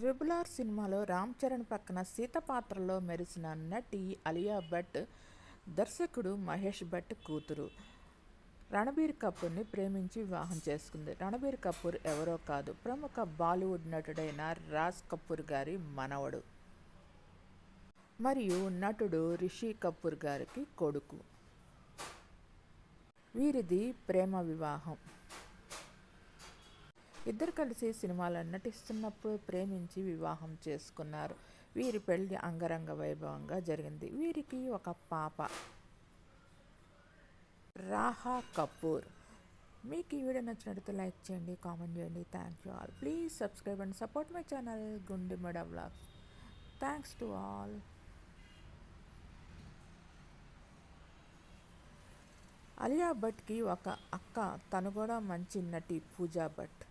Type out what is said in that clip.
Triple R సినిమాలో రామ్ చరణ్ పక్కన సీత పాత్రలో మెరిసిన నటి అలియా భట్ దర్శకుడు మహేష్ భట్ కూతురు. రణబీర్ కపూర్ని ప్రేమించి వివాహం చేసుకుంది. రణబీర్ కపూర్ ఎవరో కాదు, ప్రముఖ బాలీవుడ్ నటుడైన రాజ్ కపూర్ గారి మనవడు మరియు నటుడు రిషి కపూర్ గారికి కొడుకు. వీరిది ప్రేమ వివాహం. ఇద్దరు కలిసి సినిమాలో నటిస్తున్నప్పుడు ప్రేమించి వివాహం చేసుకున్నారు. వీరి పెళ్లి అంగరంగ వైభవంగా జరిగింది. వీరికి ఒక పాప, రాహా కపూర్. మీకు ఈ వీడియో నచ్చినట్లయితే లైక్ చేయండి, కామెంట్ చేయండి. Thank you all. Please subscribe and support my channel Gundemada vlogs. Thanks to all. Alia భట్కి ఒక అక్క, తను కూడా మంచి నటి, పూజా భట్.